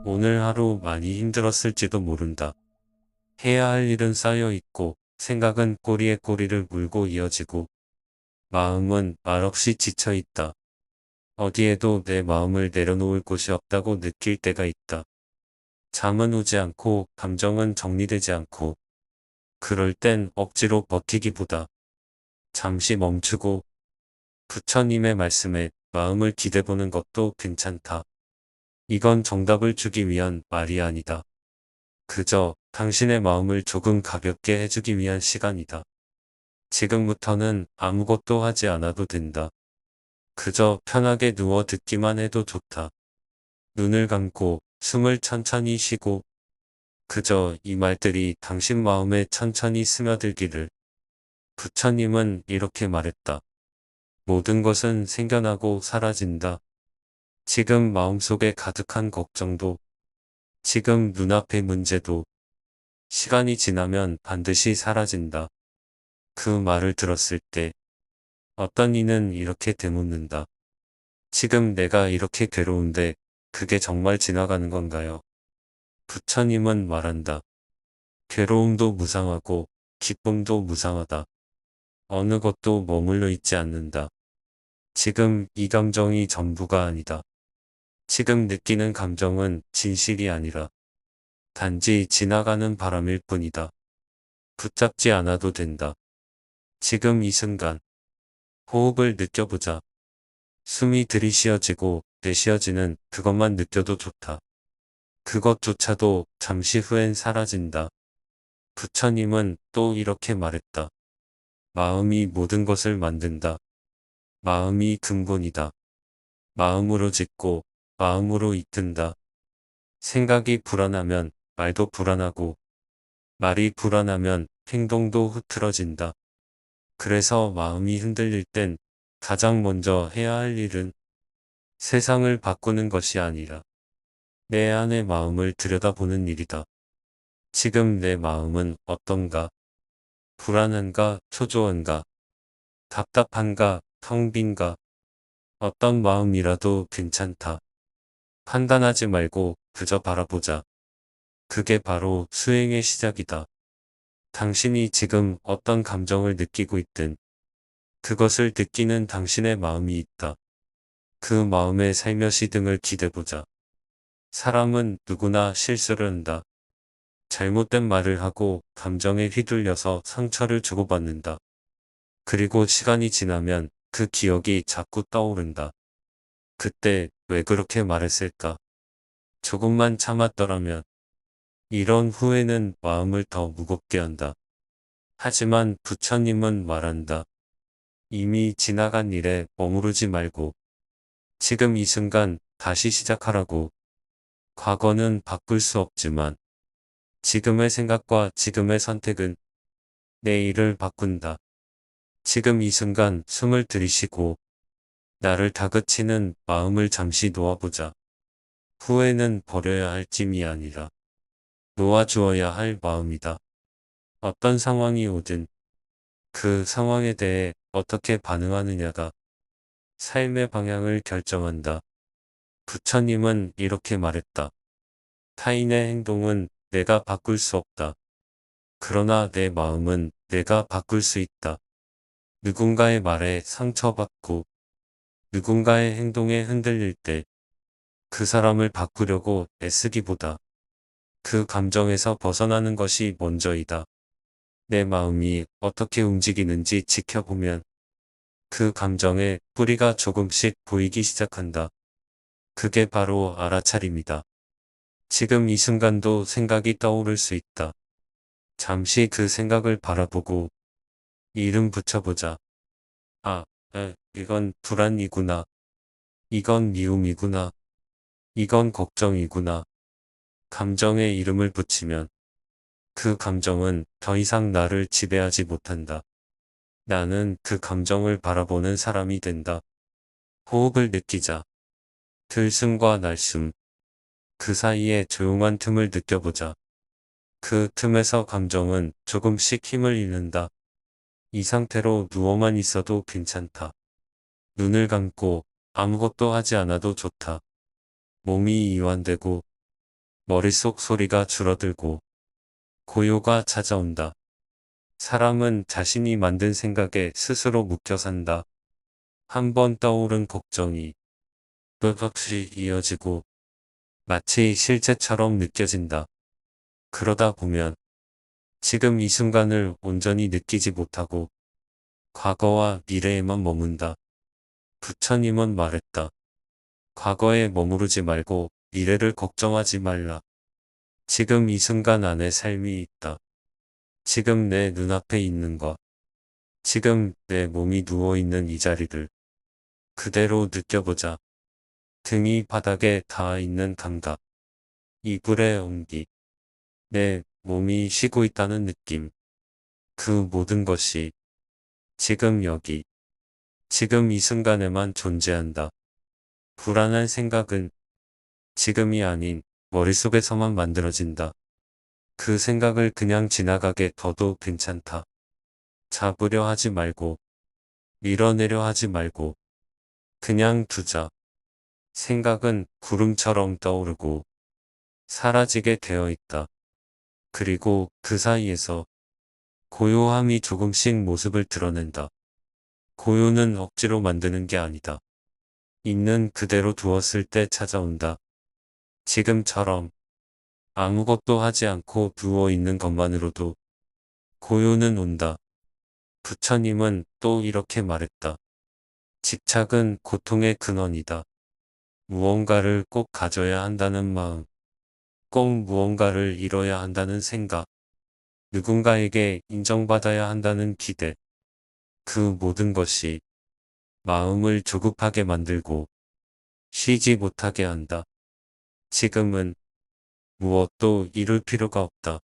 오늘 하루 많이 힘들었을지도 모른다. 해야 할 일은 쌓여 있고, 생각은 꼬리에 꼬리를 물고 이어지고, 마음은 말없이 지쳐 있다. 어디에도 내 마음을 내려놓을 곳이 없다고 느낄 때가 있다. 잠은 오지 않고, 감정은 정리되지 않고, 그럴 땐 억지로 버티기보다 잠시 멈추고 부처님의 말씀에 마음을 기대보는 것도 괜찮다. 이건 정답을 주기 위한 말이 아니다. 그저 당신의 마음을 조금 가볍게 해주기 위한 시간이다. 지금부터는 아무것도 하지 않아도 된다. 그저 편하게 누워 듣기만 해도 좋다. 눈을 감고 숨을 천천히 쉬고 그저 이 말들이 당신 마음에 천천히 스며들기를. 부처님은 이렇게 말했다. 모든 것은 생겨나고 사라진다. 지금 마음속에 가득한 걱정도, 지금 눈앞의 문제도, 시간이 지나면 반드시 사라진다. 그 말을 들었을 때 어떤 이는 이렇게 되묻는다. 지금 내가 이렇게 괴로운데 그게 정말 지나가는 건가요? 부처님은 말한다. 괴로움도 무상하고 기쁨도 무상하다. 어느 것도 머물러 있지 않는다. 지금 이 감정이 전부가 아니다. 지금 느끼는 감정은 진실이 아니라 단지 지나가는 바람일 뿐이다. 붙잡지 않아도 된다. 지금 이 순간 호흡을 느껴보자. 숨이 들이쉬어지고 내쉬어지는 그것만 느껴도 좋다. 그것조차도 잠시 후엔 사라진다. 부처님은 또 이렇게 말했다. 마음이 모든 것을 만든다. 마음이 근본이다. 마음으로 짓고 마음으로 이끈다. 생각이 불안하면 말도 불안하고 말이 불안하면 행동도 흐트러진다. 그래서 마음이 흔들릴 땐 가장 먼저 해야 할 일은 세상을 바꾸는 것이 아니라 내 안의 마음을 들여다보는 일이다. 지금 내 마음은 어떤가? 불안한가? 초조한가? 답답한가? 텅 빈가? 어떤 마음이라도 괜찮다. 판단하지 말고 그저 바라보자. 그게 바로 수행의 시작이다. 당신이 지금 어떤 감정을 느끼고 있든 그것을 느끼는 당신의 마음이 있다. 그 마음에 살며시 등을 기대보자. 사람은 누구나 실수를 한다. 잘못된 말을 하고 감정에 휘둘려서 상처를 주고받는다. 그리고 시간이 지나면 그 기억이 자꾸 떠오른다. 그때 왜 그렇게 말했을까? 조금만 참았더라면. 이런 후회는 마음을 더 무겁게 한다. 하지만 부처님은 말한다. 이미 지나간 일에 머무르지 말고 지금 이 순간 다시 시작하라고. 과거는 바꿀 수 없지만 지금의 생각과 지금의 선택은 내일을 바꾼다. 지금 이 순간 숨을 들이쉬고 나를 다그치는 마음을 잠시 놓아보자. 후회는 버려야 할 짐이 아니라 놓아주어야 할 마음이다. 어떤 상황이 오든 그 상황에 대해 어떻게 반응하느냐가 삶의 방향을 결정한다. 부처님은 이렇게 말했다. 타인의 행동은 내가 바꿀 수 없다. 그러나 내 마음은 내가 바꿀 수 있다. 누군가의 말에 상처받고 누군가의 행동에 흔들릴 때 그 사람을 바꾸려고 애쓰기보다 그 감정에서 벗어나는 것이 먼저이다. 내 마음이 어떻게 움직이는지 지켜보면 그 감정의 뿌리가 조금씩 보이기 시작한다. 그게 바로 알아차림이다. 지금 이 순간도 생각이 떠오를 수 있다. 잠시 그 생각을 바라보고 이름 붙여보자. 아, 이건 불안이구나. 이건 미움이구나. 이건 걱정이구나. 감정에 이름을 붙이면 그 감정은 더 이상 나를 지배하지 못한다. 나는 그 감정을 바라보는 사람이 된다. 호흡을 느끼자. 들숨과 날숨. 그 사이에 조용한 틈을 느껴보자. 그 틈에서 감정은 조금씩 힘을 잃는다. 이 상태로 누워만 있어도 괜찮다. 눈을 감고 아무것도 하지 않아도 좋다. 몸이 이완되고 머릿속 소리가 줄어들고 고요가 찾아온다. 사람은 자신이 만든 생각에 스스로 묶여 산다. 한 번 떠오른 걱정이 끝없이 이어지고 마치 실제처럼 느껴진다. 그러다 보면 지금 이 순간을 온전히 느끼지 못하고 과거와 미래에만 머문다. 부처님은 말했다. 과거에 머무르지 말고 미래를 걱정하지 말라. 지금 이 순간 안에 삶이 있다. 지금 내 눈앞에 있는 것. 지금 내 몸이 누워있는 이 자리를 그대로 느껴보자. 등이 바닥에 닿아 있는 감각. 이불의 온기. 내 몸이 쉬고 있다는 느낌. 그 모든 것이 지금 여기, 지금 이 순간에만 존재한다. 불안한 생각은 지금이 아닌 머릿속에서만 만들어진다. 그 생각을 그냥 지나가게 둬도 괜찮다. 잡으려 하지 말고, 밀어내려 하지 말고, 그냥 두자. 생각은 구름처럼 떠오르고 사라지게 되어 있다. 그리고 그 사이에서 고요함이 조금씩 모습을 드러낸다. 고요는 억지로 만드는 게 아니다. 있는 그대로 두었을 때 찾아온다. 지금처럼 아무것도 하지 않고 누워있는 것만으로도 고요는 온다. 부처님은 또 이렇게 말했다. 집착은 고통의 근원이다. 무언가를 꼭 가져야 한다는 마음, 꼭 무언가를 이뤄야 한다는 생각, 누군가에게 인정받아야 한다는 기대, 그 모든 것이 마음을 조급하게 만들고 쉬지 못하게 한다. 지금은 무엇도 이룰 필요가 없다.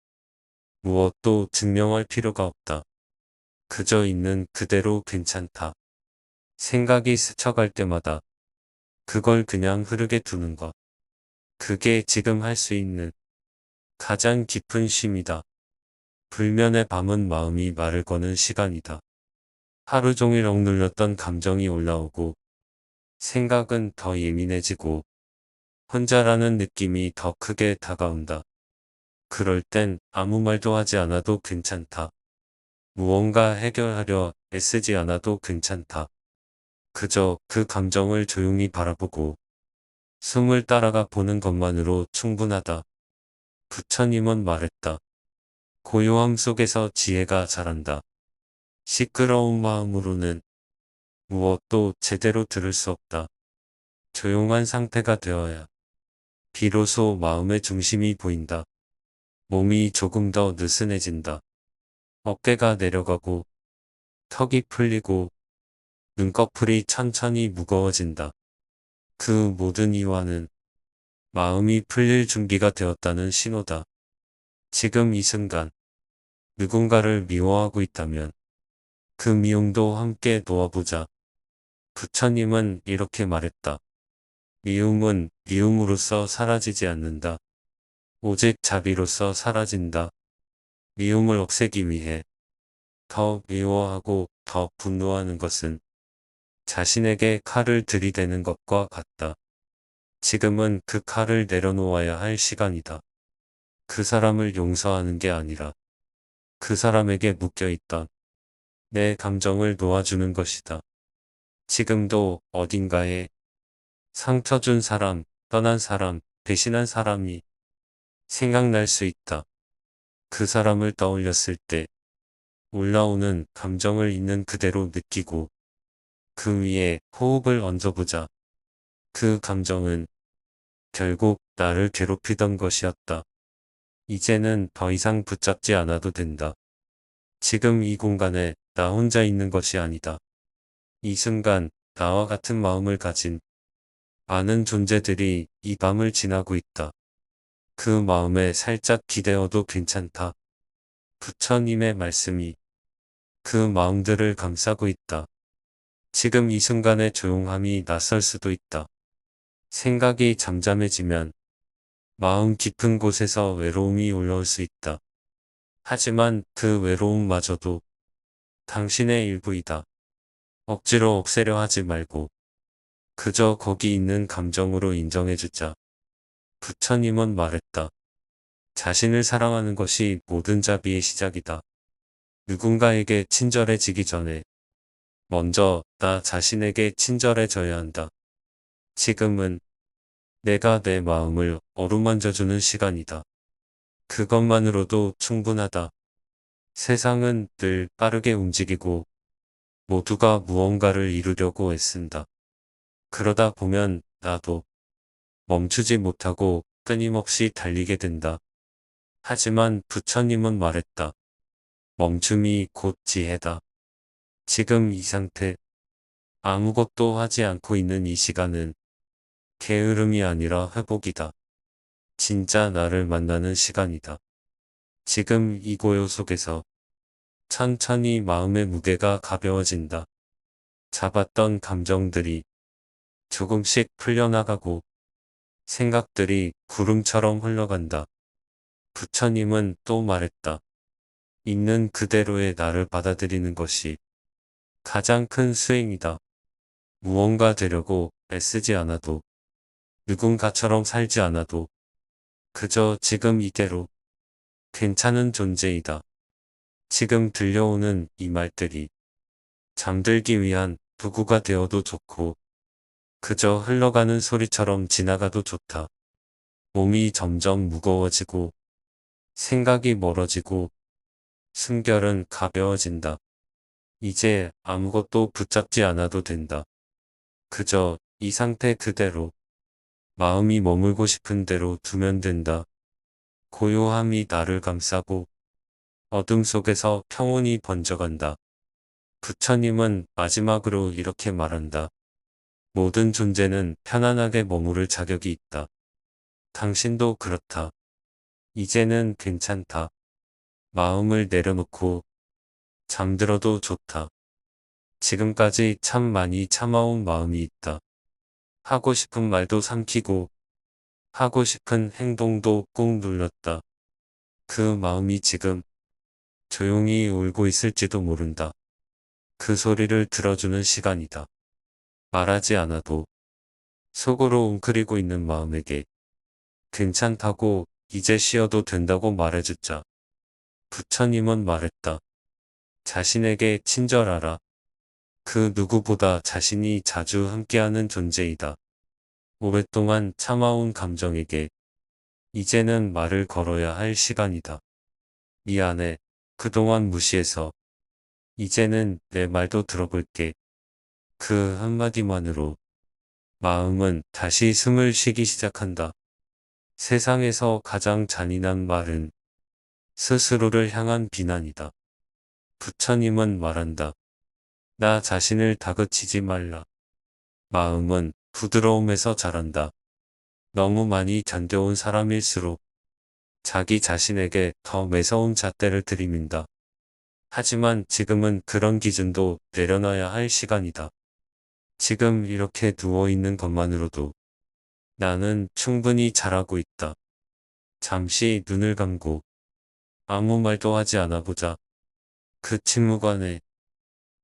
무엇도 증명할 필요가 없다. 그저 있는 그대로 괜찮다. 생각이 스쳐갈 때마다 그걸 그냥 흐르게 두는 것. 그게 지금 할 수 있는 가장 깊은 쉼이다. 불면의 밤은 마음이 말을 거는 시간이다. 하루 종일 억눌렸던 감정이 올라오고 생각은 더 예민해지고 혼자라는 느낌이 더 크게 다가온다. 그럴 땐 아무 말도 하지 않아도 괜찮다. 무언가 해결하려 애쓰지 않아도 괜찮다. 그저 그 감정을 조용히 바라보고 숨을 따라가 보는 것만으로 충분하다. 부처님은 말했다. 고요함 속에서 지혜가 자란다. 시끄러운 마음으로는 무엇도 제대로 들을 수 없다. 조용한 상태가 되어야 비로소 마음의 중심이 보인다. 몸이 조금 더 느슨해진다. 어깨가 내려가고 턱이 풀리고 눈꺼풀이 천천히 무거워진다. 그 모든 이유는 마음이 풀릴 준비가 되었다는 신호다. 지금 이 순간 누군가를 미워하고 있다면 그 미움도 함께 놓아보자. 부처님은 이렇게 말했다. 미움은 미움으로써 사라지지 않는다. 오직 자비로써 사라진다. 미움을 없애기 위해 더 미워하고 더 분노하는 것은 자신에게 칼을 들이대는 것과 같다. 지금은 그 칼을 내려놓아야 할 시간이다. 그 사람을 용서하는 게 아니라 그 사람에게 묶여있던 내 감정을 놓아주는 것이다. 지금도 어딘가에 상처 준 사람, 떠난 사람, 배신한 사람이 생각날 수 있다. 그 사람을 떠올렸을 때 올라오는 감정을 있는 그대로 느끼고 그 위에 호흡을 얹어보자. 그 감정은 결국 나를 괴롭히던 것이었다. 이제는 더 이상 붙잡지 않아도 된다. 지금 이 공간에 나 혼자 있는 것이 아니다. 이 순간 나와 같은 마음을 가진 많은 존재들이 이 밤을 지나고 있다. 그 마음에 살짝 기대어도 괜찮다. 부처님의 말씀이 그 마음들을 감싸고 있다. 지금 이 순간의 조용함이 낯설 수도 있다. 생각이 잠잠해지면 마음 깊은 곳에서 외로움이 올라올 수 있다. 하지만 그 외로움마저도 당신의 일부이다. 억지로 없애려 하지 말고 그저 거기 있는 감정으로 인정해주자. 부처님은 말했다. 자신을 사랑하는 것이 모든 자비의 시작이다. 누군가에게 친절해지기 전에 먼저 나 자신에게 친절해져야 한다. 지금은 내가 내 마음을 어루만져주는 시간이다. 그것만으로도 충분하다. 세상은 늘 빠르게 움직이고 모두가 무언가를 이루려고 애쓴다. 그러다 보면 나도 멈추지 못하고 끊임없이 달리게 된다. 하지만 부처님은 말했다. 멈춤이 곧 지혜다. 지금 이 상태, 아무것도 하지 않고 있는 이 시간은 게으름이 아니라 회복이다. 진짜 나를 만나는 시간이다. 지금 이 고요 속에서 천천히 마음의 무게가 가벼워진다. 잡았던 감정들이 조금씩 풀려나가고 생각들이 구름처럼 흘러간다. 부처님은 또 말했다. 있는 그대로의 나를 받아들이는 것이 가장 큰 수행이다. 무언가 되려고 애쓰지 않아도, 누군가처럼 살지 않아도, 그저 지금 이대로 괜찮은 존재이다. 지금 들려오는 이 말들이 잠들기 위한 도구가 되어도 좋고, 그저 흘러가는 소리처럼 지나가도 좋다. 몸이 점점 무거워지고, 생각이 멀어지고, 숨결은 가벼워진다. 이제 아무것도 붙잡지 않아도 된다. 그저 이 상태 그대로 마음이 머물고 싶은 대로 두면 된다. 고요함이 나를 감싸고 어둠 속에서 평온이 번져간다. 부처님은 마지막으로 이렇게 말한다. 모든 존재는 편안하게 머무를 자격이 있다. 당신도 그렇다. 이제는 괜찮다. 마음을 내려놓고 잠들어도 좋다. 지금까지 참 많이 참아온 마음이 있다. 하고 싶은 말도 삼키고 하고 싶은 행동도 꾹 눌렀다. 그 마음이 지금 조용히 울고 있을지도 모른다. 그 소리를 들어주는 시간이다. 말하지 않아도 속으로 웅크리고 있는 마음에게 괜찮다고 이제 쉬어도 된다고 말해주자. 부처님은 말했다. 자신에게 친절하라. 그 누구보다 자신이 자주 함께하는 존재이다. 오랫동안 참아온 감정에게 이제는 말을 걸어야 할 시간이다. 미안해. 그동안 무시해서 이제는 내 말도 들어볼게. 그 한마디만으로 마음은 다시 숨을 쉬기 시작한다. 세상에서 가장 잔인한 말은 스스로를 향한 비난이다. 부처님은 말한다. 나 자신을 다그치지 말라. 마음은 부드러움에서 자란다. 너무 많이 견뎌온 사람일수록 자기 자신에게 더 매서운 잣대를 들이민다. 하지만 지금은 그런 기준도 내려놔야 할 시간이다. 지금 이렇게 누워있는 것만으로도 나는 충분히 잘하고 있다. 잠시 눈을 감고 아무 말도 하지 않아 보자. 그 침묵 안에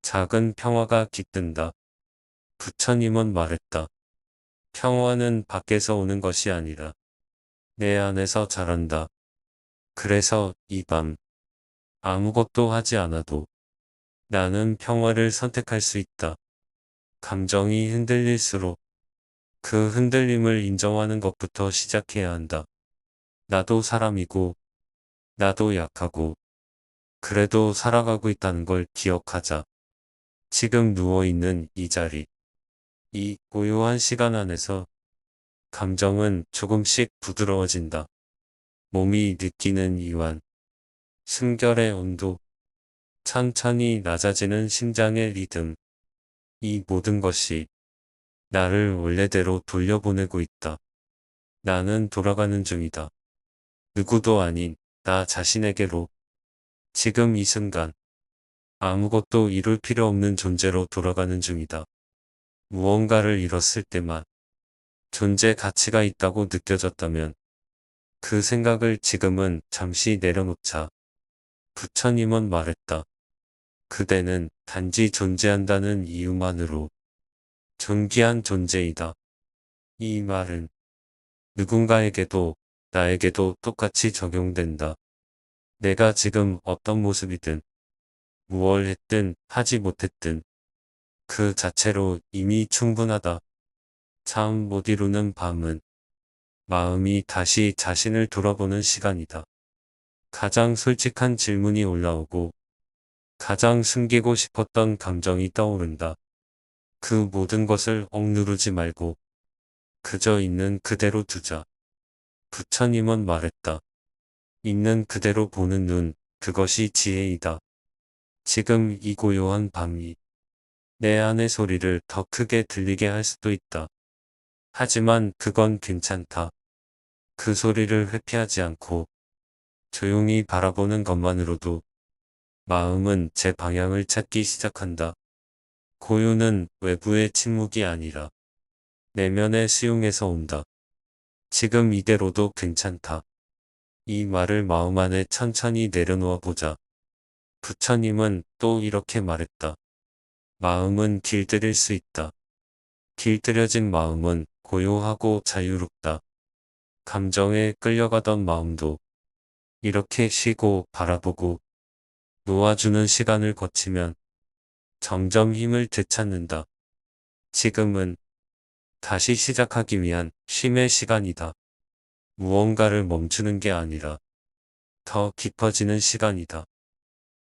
작은 평화가 깃든다. 부처님은 말했다. 평화는 밖에서 오는 것이 아니라 내 안에서 자란다. 그래서 이 밤 아무것도 하지 않아도 나는 평화를 선택할 수 있다. 감정이 흔들릴수록 그 흔들림을 인정하는 것부터 시작해야 한다. 나도 사람이고, 나도 약하고, 그래도 살아가고 있다는 걸 기억하자. 지금 누워있는 이 자리, 이 고요한 시간 안에서 감정은 조금씩 부드러워진다. 몸이 느끼는 이완, 숨결의 온도, 천천히 낮아지는 심장의 리듬, 이 모든 것이 나를 원래대로 돌려보내고 있다. 나는 돌아가는 중이다. 누구도 아닌 나 자신에게로. 지금 이 순간 아무것도 이룰 필요 없는 존재로 돌아가는 중이다. 무언가를 잃었을 때만 존재 가치가 있다고 느껴졌다면 그 생각을 지금은 잠시 내려놓자. 부처님은 말했다. 그대는 단지 존재한다는 이유만으로 존귀한 존재이다. 이 말은 누군가에게도 나에게도 똑같이 적용된다. 내가 지금 어떤 모습이든, 무얼 했든 하지 못했든, 그 자체로 이미 충분하다. 잠 못 이루는 밤은 마음이 다시 자신을 돌아보는 시간이다. 가장 솔직한 질문이 올라오고 가장 숨기고 싶었던 감정이 떠오른다. 그 모든 것을 억누르지 말고 그저 있는 그대로 두자. 부처님은 말했다. 있는 그대로 보는 눈, 그것이 지혜이다. 지금 이 고요한 밤이 내 안의 소리를 더 크게 들리게 할 수도 있다. 하지만 그건 괜찮다. 그 소리를 회피하지 않고 조용히 바라보는 것만으로도 마음은 제 방향을 찾기 시작한다. 고요는 외부의 침묵이 아니라 내면의 수용에서 온다. 지금 이대로도 괜찮다. 이 말을 마음 안에 천천히 내려놓아 보자. 부처님은 또 이렇게 말했다. 마음은 길들일 수 있다. 길들여진 마음은 고요하고 자유롭다. 감정에 끌려가던 마음도 이렇게 쉬고 바라보고 놓아주는 시간을 거치면 점점 힘을 되찾는다. 지금은 다시 시작하기 위한 쉼의 시간이다. 무언가를 멈추는 게 아니라 더 깊어지는 시간이다.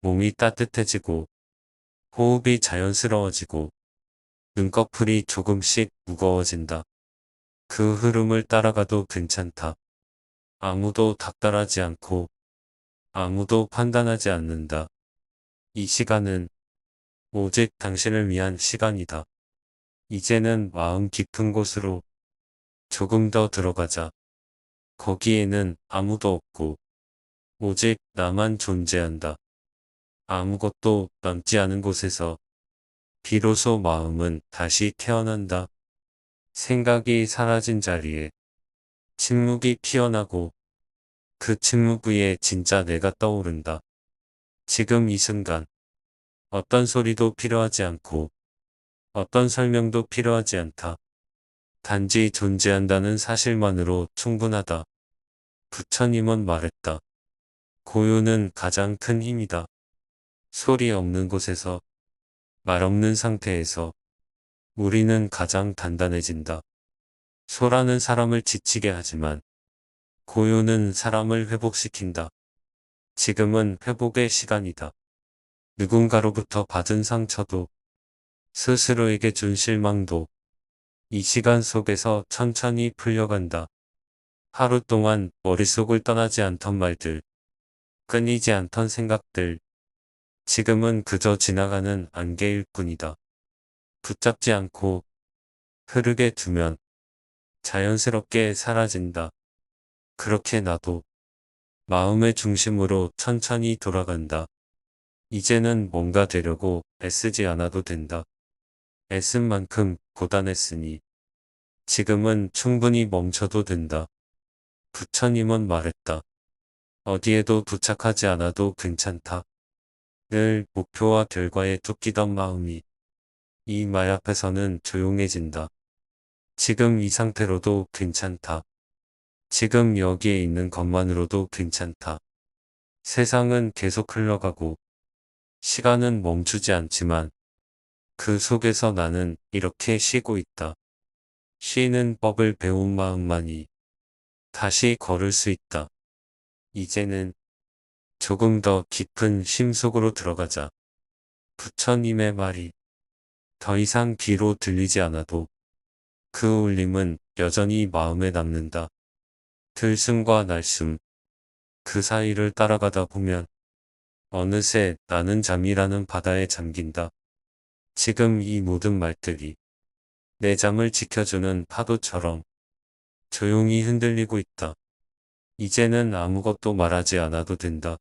몸이 따뜻해지고 호흡이 자연스러워지고 눈꺼풀이 조금씩 무거워진다. 그 흐름을 따라가도 괜찮다. 아무도 닥달하지 않고 아무도 판단하지 않는다. 이 시간은 오직 당신을 위한 시간이다. 이제는 마음 깊은 곳으로 조금 더 들어가자. 거기에는 아무도 없고 오직 나만 존재한다. 아무것도 남지 않은 곳에서 비로소 마음은 다시 태어난다. 생각이 사라진 자리에 침묵이 피어나고 그 침묵 위에 진짜 내가 떠오른다. 지금 이 순간 어떤 소리도 필요하지 않고 어떤 설명도 필요하지 않다. 단지 존재한다는 사실만으로 충분하다. 부처님은 말했다. 고요는 가장 큰 힘이다. 소리 없는 곳에서, 말 없는 상태에서 우리는 가장 단단해진다. 소라는 사람을 지치게 하지만 고요는 사람을 회복시킨다. 지금은 회복의 시간이다. 누군가로부터 받은 상처도 스스로에게 준 실망도 이 시간 속에서 천천히 풀려간다. 하루 동안 머릿속을 떠나지 않던 말들, 끊이지 않던 생각들, 지금은 그저 지나가는 안개일 뿐이다. 붙잡지 않고 흐르게 두면 자연스럽게 사라진다. 그렇게 나도 마음의 중심으로 천천히 돌아간다. 이제는 뭔가 되려고 애쓰지 않아도 된다. 애쓴 만큼 고단했으니 지금은 충분히 멈춰도 된다. 부처님은 말했다. 어디에도 도착하지 않아도 괜찮다. 늘 목표와 결과에 쫓기던 마음이 이 말 앞에서는 조용해진다. 지금 이 상태로도 괜찮다. 지금 여기에 있는 것만으로도 괜찮다. 세상은 계속 흘러가고 시간은 멈추지 않지만 그 속에서 나는 이렇게 쉬고 있다. 쉬는 법을 배운 마음만이 다시 걸을 수 있다. 이제는 조금 더 깊은 쉼 속으로 들어가자. 부처님의 말이 더 이상 귀로 들리지 않아도 그 울림은 여전히 마음에 남는다. 들숨과 날숨, 그 사이를 따라가다 보면 어느새 나는 잠이라는 바다에 잠긴다. 지금 이 모든 말들이 내 잠을 지켜주는 파도처럼 조용히 흔들리고 있다. 이제는 아무것도 말하지 않아도 된다.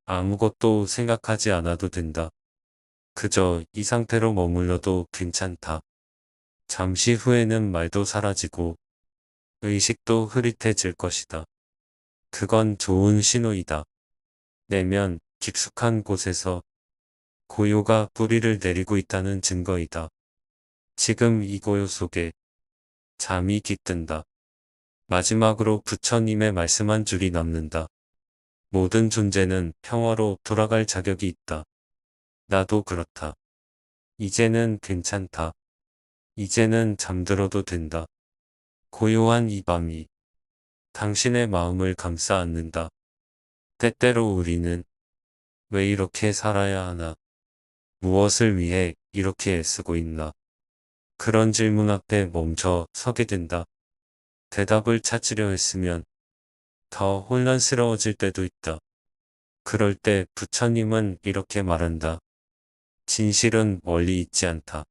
아무것도 생각하지 않아도 된다. 그저 이 상태로 머물러도 괜찮다. 잠시 후에는 말도 사라지고 의식도 흐릿해질 것이다. 그건 좋은 신호이다. 내면 깊숙한 곳에서 고요가 뿌리를 내리고 있다는 증거이다. 지금 이 고요 속에 잠이 깃든다. 마지막으로 부처님의 말씀 한 줄이 남는다. 모든 존재는 평화로 돌아갈 자격이 있다. 나도 그렇다. 이제는 괜찮다. 이제는 잠들어도 된다. 고요한 이 밤이 당신의 마음을 감싸 안는다. 때때로 우리는 왜 이렇게 살아야 하나? 무엇을 위해 이렇게 애쓰고 있나? 그런 질문 앞에 멈춰 서게 된다. 대답을 찾으려 했으면 더 혼란스러워질 때도 있다. 그럴 때 부처님은 이렇게 말한다. 진실은 멀리 있지 않다.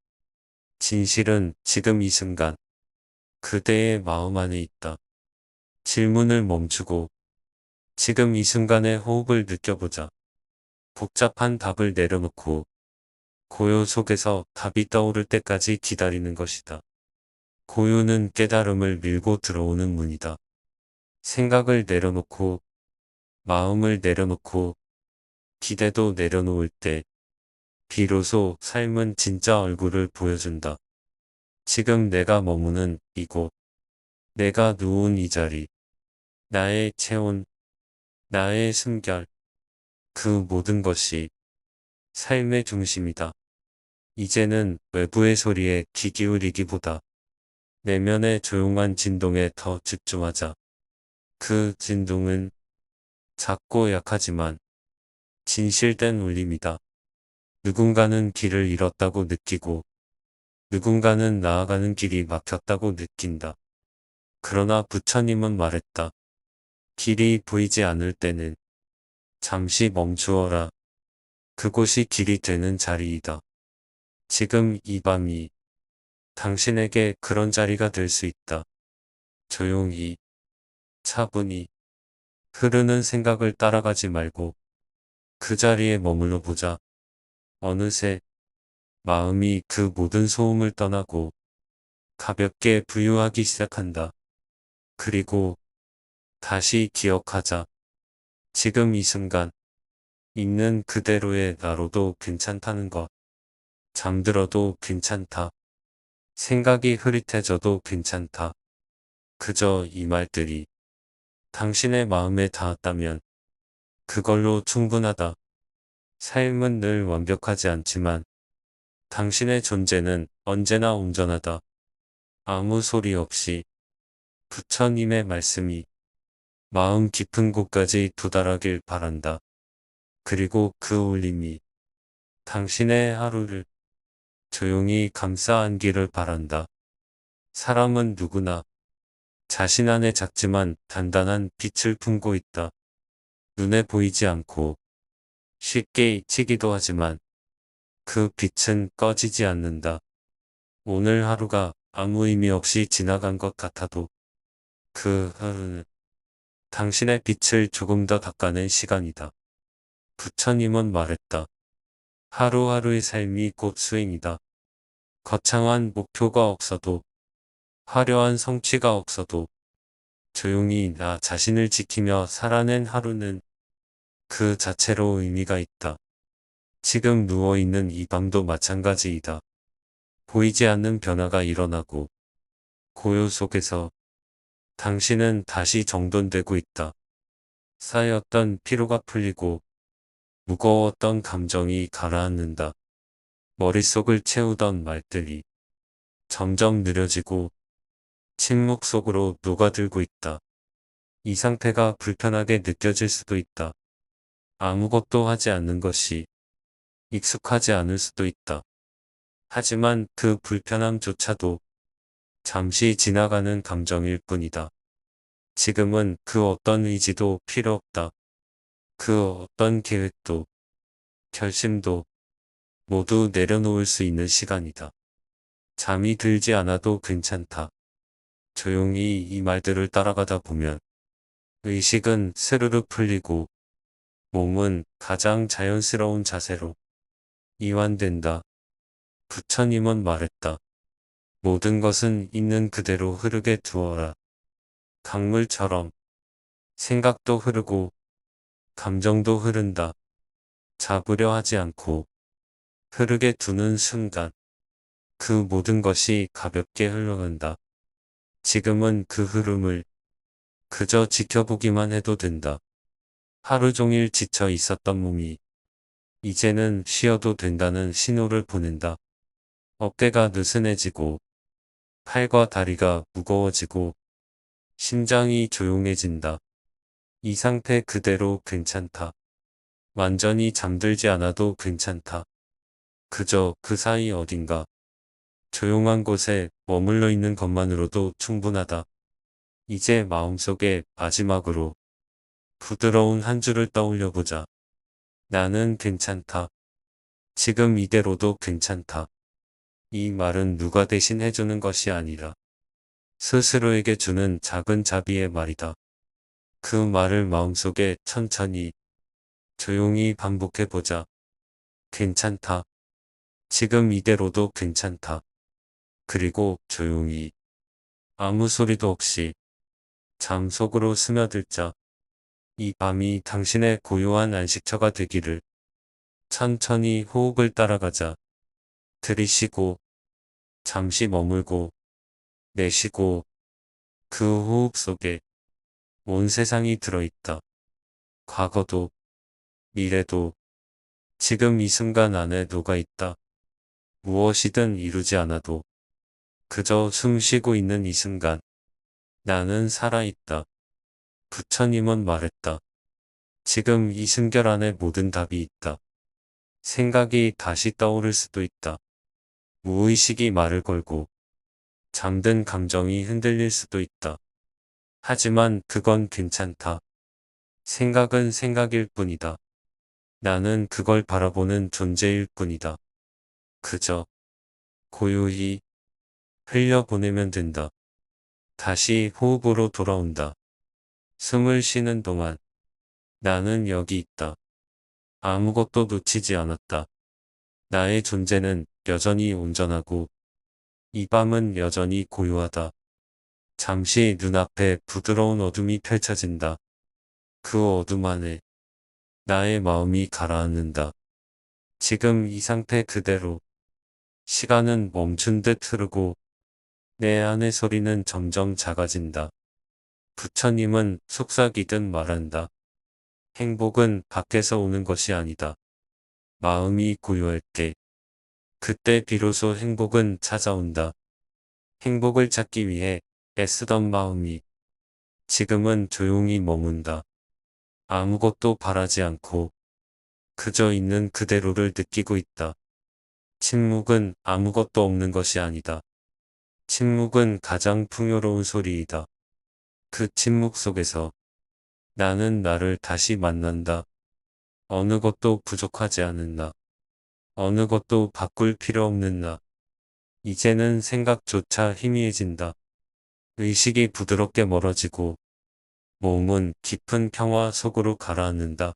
진실은 지금 이 순간 그대의 마음 안에 있다. 질문을 멈추고 지금 이 순간의 호흡을 느껴보자. 복잡한 답을 내려놓고 고요 속에서 답이 떠오를 때까지 기다리는 것이다. 고요는 깨달음을 밀고 들어오는 문이다. 생각을 내려놓고 마음을 내려놓고 기대도 내려놓을 때 비로소 삶은 진짜 얼굴을 보여준다. 지금 내가 머무는 이곳, 내가 누운 이 자리, 나의 체온, 나의 숨결, 그 모든 것이 삶의 중심이다. 이제는 외부의 소리에 귀 기울이기보다 내면의 조용한 진동에 더 집중하자. 그 진동은 작고 약하지만 진실된 울림이다. 누군가는 길을 잃었다고 느끼고 누군가는 나아가는 길이 막혔다고 느낀다. 그러나 부처님은 말했다. 길이 보이지 않을 때는 잠시 멈추어라. 그곳이 길이 되는 자리이다. 지금 이 밤이 당신에게 그런 자리가 될 수 있다. 조용히, 차분히, 흐르는 생각을 따라가지 말고 그 자리에 머물러 보자. 어느새 마음이 그 모든 소음을 떠나고 가볍게 부유하기 시작한다. 그리고 다시 기억하자. 지금 이 순간 있는 그대로의 나로도 괜찮다는 것. 잠들어도 괜찮다. 생각이 흐릿해져도 괜찮다. 그저 이 말들이 당신의 마음에 닿았다면 그걸로 충분하다. 삶은 늘 완벽하지 않지만 당신의 존재는 언제나 온전하다. 아무 소리 없이 부처님의 말씀이 마음 깊은 곳까지 도달하길 바란다. 그리고 그 울림이 당신의 하루를 조용히 감싸 안기를 바란다. 사람은 누구나 자신 안에 작지만 단단한 빛을 품고 있다. 눈에 보이지 않고 쉽게 잊히기도 하지만 그 빛은 꺼지지 않는다. 오늘 하루가 아무 의미 없이 지나간 것 같아도 그 하루는 당신의 빛을 조금 더 닦아낸 시간이다. 부처님은 말했다. 하루하루의 삶이 곧 수행이다. 거창한 목표가 없어도 화려한 성취가 없어도 조용히 나 자신을 지키며 살아낸 하루는 그 자체로 의미가 있다. 지금 누워있는 이 밤도 마찬가지이다. 보이지 않는 변화가 일어나고 고요 속에서 당신은 다시 정돈되고 있다. 쌓였던 피로가 풀리고 무거웠던 감정이 가라앉는다. 머릿속을 채우던 말들이 점점 느려지고 침묵 속으로 녹아들고 있다. 이 상태가 불편하게 느껴질 수도 있다. 아무것도 하지 않는 것이 익숙하지 않을 수도 있다. 하지만 그 불편함조차도 잠시 지나가는 감정일 뿐이다. 지금은 그 어떤 의지도 필요 없다. 그 어떤 계획도, 결심도 모두 내려놓을 수 있는 시간이다. 잠이 들지 않아도 괜찮다. 조용히 이 말들을 따라가다 보면 의식은 스르르 풀리고 몸은 가장 자연스러운 자세로 이완된다. 부처님은 말했다. 모든 것은 있는 그대로 흐르게 두어라. 강물처럼 생각도 흐르고 감정도 흐른다. 잡으려 하지 않고 흐르게 두는 순간 그 모든 것이 가볍게 흘러간다. 지금은 그 흐름을 그저 지켜보기만 해도 된다. 하루 종일 지쳐 있었던 몸이 이제는 쉬어도 된다는 신호를 보낸다. 어깨가 느슨해지고 팔과 다리가 무거워지고 심장이 조용해진다. 이 상태 그대로 괜찮다. 완전히 잠들지 않아도 괜찮다. 그저 그 사이 어딘가 조용한 곳에 머물러 있는 것만으로도 충분하다. 이제 마음속에 마지막으로 부드러운 한 줄을 떠올려 보자. 나는 괜찮다. 지금 이대로도 괜찮다. 이 말은 누가 대신 해주는 것이 아니라 스스로에게 주는 작은 자비의 말이다. 그 말을 마음속에 천천히 조용히 반복해 보자. 괜찮다. 지금 이대로도 괜찮다. 그리고 조용히 아무 소리도 없이 잠 속으로 스며들자. 이 밤이 당신의 고요한 안식처가 되기를. 천천히 호흡을 따라가자. 들이쉬고 잠시 머물고 내쉬고 그 호흡 속에 온 세상이 들어있다. 과거도 미래도 지금 이 순간 안에 녹아있다. 무엇이든 이루지 않아도 그저 숨 쉬고 있는 이 순간 나는 살아있다. 부처님은 말했다. 지금 이 숨결 안에 모든 답이 있다. 생각이 다시 떠오를 수도 있다. 무의식이 말을 걸고 잠든 감정이 흔들릴 수도 있다. 하지만 그건 괜찮다. 생각은 생각일 뿐이다. 나는 그걸 바라보는 존재일 뿐이다. 그저 고요히 흘려보내면 된다. 다시 호흡으로 돌아온다. 숨을 쉬는 동안 나는 여기 있다. 아무것도 놓치지 않았다. 나의 존재는 여전히 온전하고 이 밤은 여전히 고요하다. 잠시 눈앞에 부드러운 어둠이 펼쳐진다. 그 어둠 안에 나의 마음이 가라앉는다. 지금 이 상태 그대로 시간은 멈춘 듯 흐르고 내 안의 소리는 점점 작아진다. 부처님은 속삭이듯 말한다. 행복은 밖에서 오는 것이 아니다. 마음이 고요할 때, 그때 비로소 행복은 찾아온다. 행복을 찾기 위해 애쓰던 마음이 지금은 조용히 머문다. 아무것도 바라지 않고 그저 있는 그대로를 느끼고 있다. 침묵은 아무것도 없는 것이 아니다. 침묵은 가장 풍요로운 소리이다. 그 침묵 속에서 나는 나를 다시 만난다. 어느 것도 부족하지 않은 나. 어느 것도 바꿀 필요 없는 나. 이제는 생각조차 희미해진다. 의식이 부드럽게 멀어지고 몸은 깊은 평화 속으로 가라앉는다.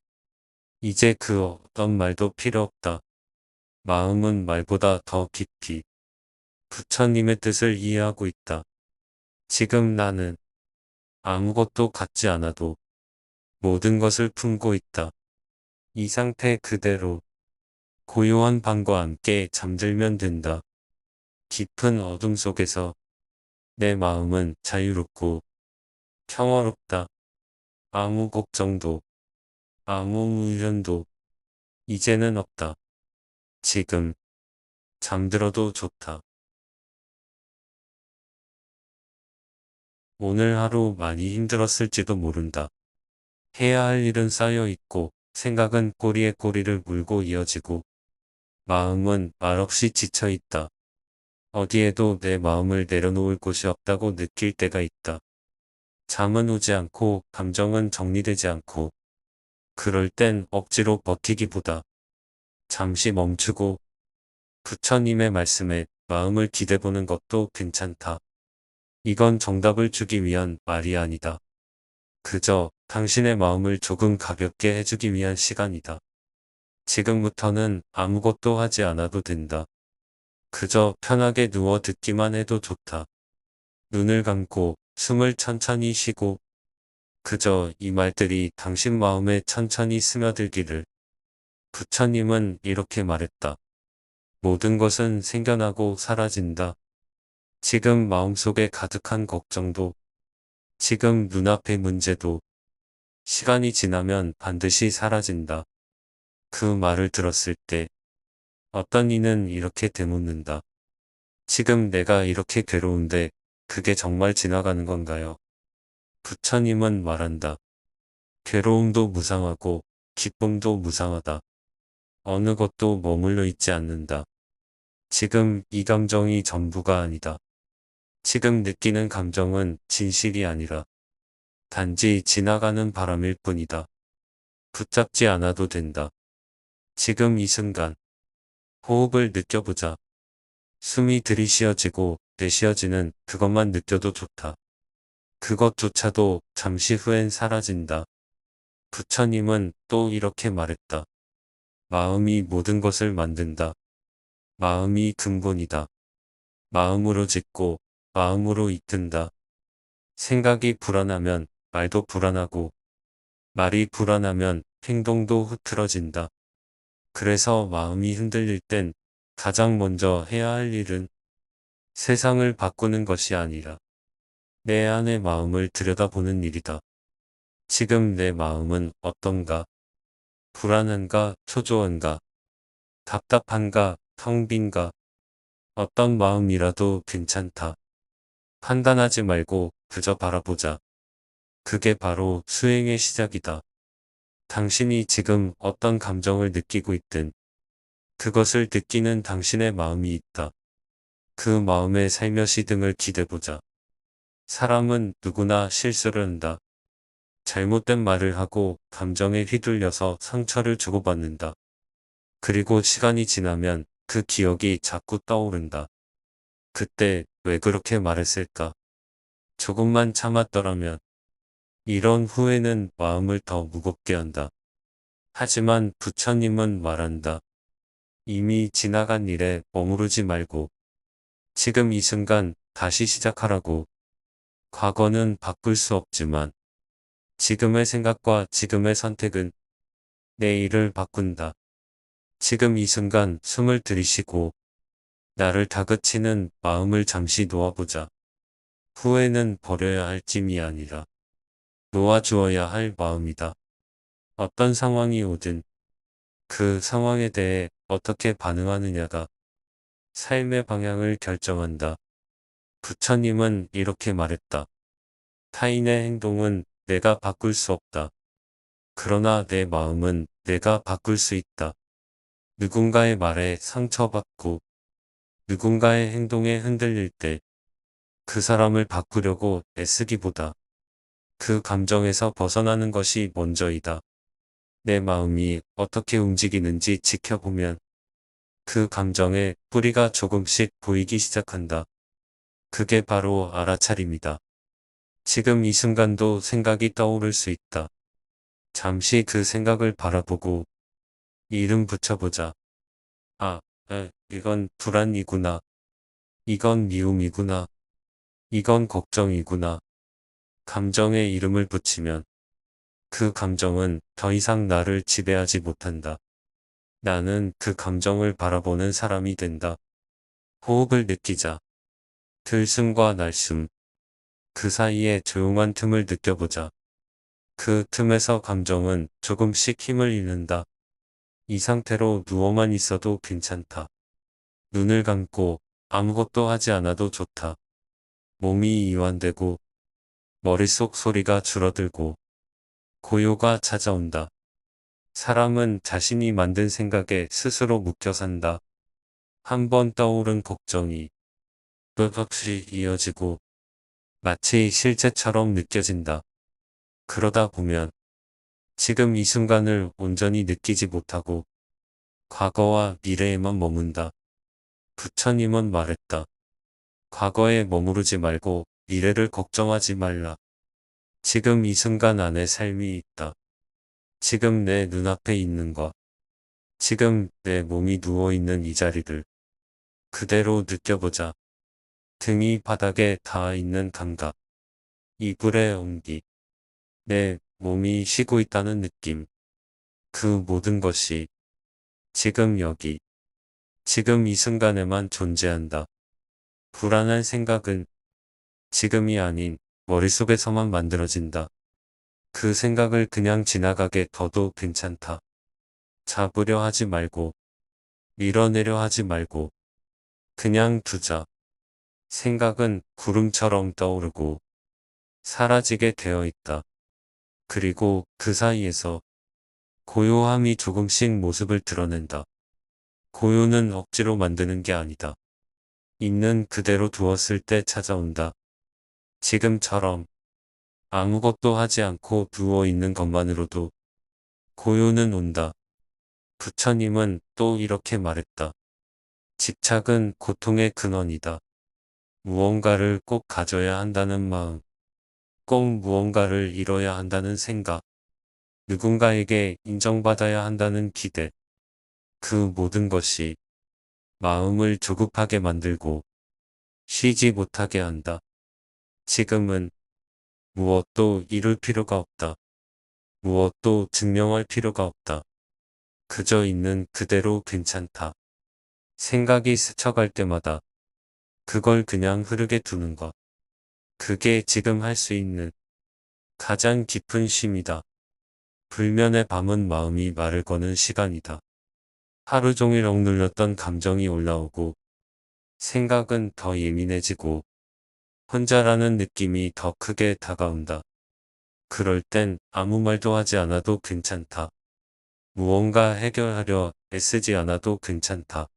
이제 그 어떤 말도 필요 없다. 마음은 말보다 더 깊이 부처님의 뜻을 이해하고 있다. 지금 나는 아무것도 갖지 않아도 모든 것을 품고 있다. 이 상태 그대로 고요한 밤과 함께 잠들면 된다. 깊은 어둠 속에서 내 마음은 자유롭고 평화롭다. 아무 걱정도, 아무 미련도 이제는 없다. 지금 잠들어도 좋다. 오늘 하루 많이 힘들었을지도 모른다. 해야 할 일은 쌓여 있고 생각은 꼬리에 꼬리를 물고 이어지고 마음은 말없이 지쳐 있다. 어디에도 내 마음을 내려놓을 곳이 없다고 느낄 때가 있다. 잠은 오지 않고 감정은 정리되지 않고 그럴 땐 억지로 버티기보다 잠시 멈추고 부처님의 말씀에 마음을 기대보는 것도 괜찮다. 이건 정답을 주기 위한 말이 아니다. 그저 당신의 마음을 조금 가볍게 해주기 위한 시간이다. 지금부터는 아무것도 하지 않아도 된다. 그저 편하게 누워 듣기만 해도 좋다. 눈을 감고 숨을 천천히 쉬고 그저 이 말들이 당신 마음에 천천히 스며들기를. 부처님은 이렇게 말했다. 모든 것은 생겨나고 사라진다. 지금 마음속에 가득한 걱정도, 지금 눈앞의 문제도 시간이 지나면 반드시 사라진다. 그 말을 들었을 때 어떤 이는 이렇게 되묻는다. 지금 내가 이렇게 괴로운데 그게 정말 지나가는 건가요? 부처님은 말한다. 괴로움도 무상하고 기쁨도 무상하다. 어느 것도 머물러 있지 않는다. 지금 이 감정이 전부가 아니다. 지금 느끼는 감정은 진실이 아니라 단지 지나가는 바람일 뿐이다. 붙잡지 않아도 된다. 지금 이 순간 호흡을 느껴보자. 숨이 들이쉬어지고 내쉬어지는 그것만 느껴도 좋다. 그것조차도 잠시 후엔 사라진다. 부처님은 또 이렇게 말했다. 마음이 모든 것을 만든다. 마음이 근본이다. 마음으로 짓고 마음으로 이끈다. 생각이 불안하면 말도 불안하고 말이 불안하면 행동도 흐트러진다. 그래서 마음이 흔들릴 땐 가장 먼저 해야 할 일은 세상을 바꾸는 것이 아니라 내 안의 마음을 들여다보는 일이다. 지금 내 마음은 어떤가? 불안한가? 초조한가? 답답한가? 텅 빈가? 어떤 마음이라도 괜찮다. 판단하지 말고 그저 바라보자. 그게 바로 수행의 시작이다. 당신이 지금 어떤 감정을 느끼고 있든 그것을 느끼는 당신의 마음이 있다. 그 마음의 살며시 등을 기대보자. 사람은 누구나 실수를 한다. 잘못된 말을 하고 감정에 휘둘려서 상처를 주고받는다. 그리고 시간이 지나면 그 기억이 자꾸 떠오른다. 그때 왜 그렇게 말했을까? 조금만 참았더라면. 이런 후회는 마음을 더 무겁게 한다. 하지만 부처님은 말한다. 이미 지나간 일에 머무르지 말고 지금 이 순간 다시 시작하라고. 과거는 바꿀 수 없지만 지금의 생각과 지금의 선택은 내일을 바꾼다. 지금 이 순간 숨을 들이쉬고 나를 다그치는 마음을 잠시 놓아보자. 후회는 버려야 할 짐이 아니라 놓아주어야 할 마음이다. 어떤 상황이 오든 그 상황에 대해 어떻게 반응하느냐가 삶의 방향을 결정한다. 부처님은 이렇게 말했다. 타인의 행동은 내가 바꿀 수 없다. 그러나 내 마음은 내가 바꿀 수 있다. 누군가의 말에 상처받고 누군가의 행동에 흔들릴 때 그 사람을 바꾸려고 애쓰기보다 그 감정에서 벗어나는 것이 먼저이다. 내 마음이 어떻게 움직이는지 지켜보면 그 감정의 뿌리가 조금씩 보이기 시작한다. 그게 바로 알아차림이다. 지금 이 순간도 생각이 떠오를 수 있다. 잠시 그 생각을 바라보고 이름 붙여보자. 아, 이건 불안이구나. 이건 미움이구나. 이건 걱정이구나. 감정에 이름을 붙이면 그 감정은 더 이상 나를 지배하지 못한다. 나는 그 감정을 바라보는 사람이 된다. 호흡을 느끼자. 들숨과 날숨. 그 사이에 조용한 틈을 느껴보자. 그 틈에서 감정은 조금씩 힘을 잃는다. 이 상태로 누워만 있어도 괜찮다. 눈을 감고 아무것도 하지 않아도 좋다. 몸이 이완되고 머릿속 소리가 줄어들고 고요가 찾아온다. 사람은 자신이 만든 생각에 스스로 묶여 산다. 한 번 떠오른 걱정이 끝없이 이어지고 마치 실제처럼 느껴진다. 그러다 보면 지금 이 순간을 온전히 느끼지 못하고 과거와 미래에만 머문다. 부처님은 말했다. 과거에 머무르지 말고 미래를 걱정하지 말라. 지금 이 순간 안에 삶이 있다. 지금 내 눈앞에 있는 것. 지금 내 몸이 누워있는 이 자리를 그대로 느껴보자. 등이 바닥에 닿아 있는 감각. 이불의 온기. 내 몸이 쉬고 있다는 느낌. 그 모든 것이 지금 여기, 지금 이 순간에만 존재한다. 불안한 생각은 지금이 아닌 머릿속에서만 만들어진다. 그 생각을 그냥 지나가게 둬도 괜찮다. 잡으려 하지 말고, 밀어내려 하지 말고, 그냥 두자. 생각은 구름처럼 떠오르고, 사라지게 되어 있다. 그리고 그 사이에서 고요함이 조금씩 모습을 드러낸다. 고요는 억지로 만드는 게 아니다. 있는 그대로 두었을 때 찾아온다. 지금처럼 아무것도 하지 않고 누워 있는 것만으로도 고요는 온다. 부처님은 또 이렇게 말했다. 집착은 고통의 근원이다. 무언가를 꼭 가져야 한다는 마음, 꼭 무언가를 이뤄야 한다는 생각, 누군가에게 인정받아야 한다는 기대, 그 모든 것이 마음을 조급하게 만들고 쉬지 못하게 한다. 지금은 무엇도 이룰 필요가 없다. 무엇도 증명할 필요가 없다. 그저 있는 그대로 괜찮다. 생각이 스쳐갈 때마다 그걸 그냥 흐르게 두는 것. 그게 지금 할 수 있는 가장 깊은 쉼이다. 불면의 밤은 마음이 말을 거는 시간이다. 하루 종일 억눌렸던 감정이 올라오고 생각은 더 예민해지고 혼자라는 느낌이 더 크게 다가온다. 그럴 땐 아무 말도 하지 않아도 괜찮다. 무언가 해결하려 애쓰지 않아도 괜찮다.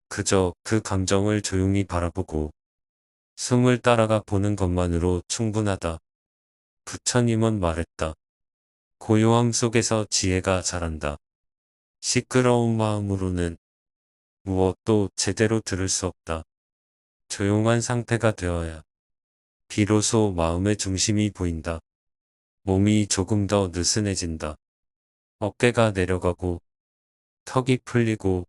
그저 그 감정을 조용히 바라보고 숨을 따라가 보는 것만으로 충분하다. 부처님은 말했다. 고요함 속에서 지혜가 자란다. 시끄러운 마음으로는 무엇도 제대로 들을 수 없다. 조용한 상태가 되어야 비로소 마음의 중심이 보인다. 몸이 조금 더 느슨해진다. 어깨가 내려가고 턱이 풀리고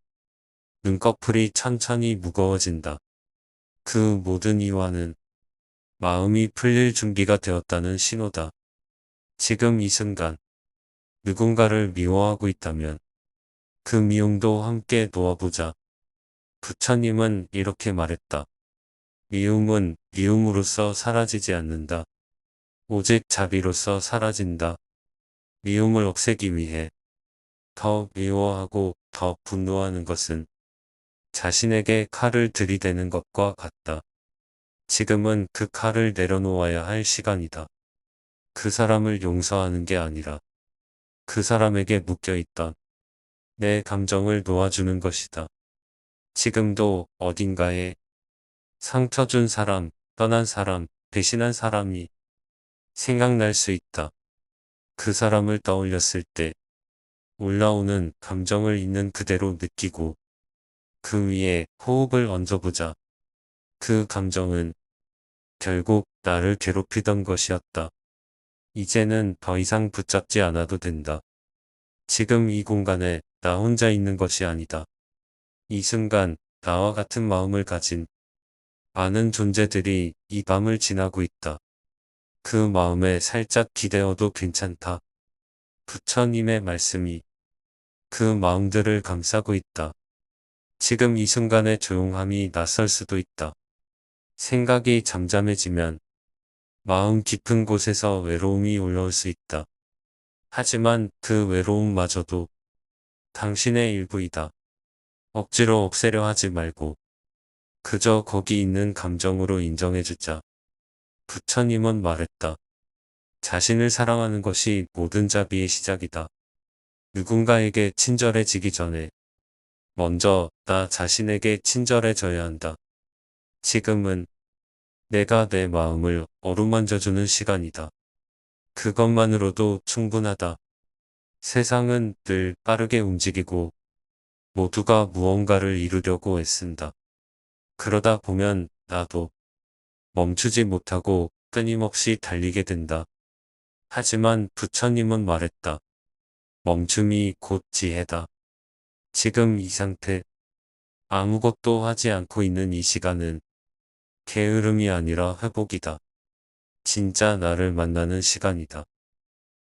눈꺼풀이 천천히 무거워진다. 그 모든 이와는 마음이 풀릴 준비가 되었다는 신호다. 지금 이 순간 누군가를 미워하고 있다면 그 미움도 함께 놓아보자. 부처님은 이렇게 말했다. 미움은 미움으로써 사라지지 않는다. 오직 자비로써 사라진다. 미움을 없애기 위해 더 미워하고 더 분노하는 것은 자신에게 칼을 들이대는 것과 같다. 지금은 그 칼을 내려놓아야 할 시간이다. 그 사람을 용서하는 게 아니라 그 사람에게 묶여있던 내 감정을 놓아주는 것이다. 지금도 어딘가에 상처 준 사람, 떠난 사람, 배신한 사람이 생각날 수 있다. 그 사람을 떠올렸을 때 올라오는 감정을 있는 그대로 느끼고 그 위에 호흡을 얹어보자. 그 감정은 결국 나를 괴롭히던 것이었다. 이제는 더 이상 붙잡지 않아도 된다. 지금 이 공간에 나 혼자 있는 것이 아니다. 이 순간 나와 같은 마음을 가진 많은 존재들이 이 밤을 지나고 있다. 그 마음에 살짝 기대어도 괜찮다. 부처님의 말씀이 그 마음들을 감싸고 있다. 지금 이 순간의 조용함이 낯설 수도 있다. 생각이 잠잠해지면 마음 깊은 곳에서 외로움이 올라올 수 있다. 하지만 그 외로움마저도 당신의 일부이다. 억지로 없애려 하지 말고 그저 거기 있는 감정으로 인정해주자. 부처님은 말했다. 자신을 사랑하는 것이 모든 자비의 시작이다. 누군가에게 친절해지기 전에 먼저 나 자신에게 친절해져야 한다. 지금은 내가 내 마음을 어루만져주는 시간이다. 그것만으로도 충분하다. 세상은 늘 빠르게 움직이고 모두가 무언가를 이루려고 애쓴다. 그러다 보면 나도 멈추지 못하고 끊임없이 달리게 된다. 하지만 부처님은 말했다. 멈춤이 곧 지혜다. 지금 이 상태, 아무것도 하지 않고 있는 이 시간은 게으름이 아니라 회복이다. 진짜 나를 만나는 시간이다.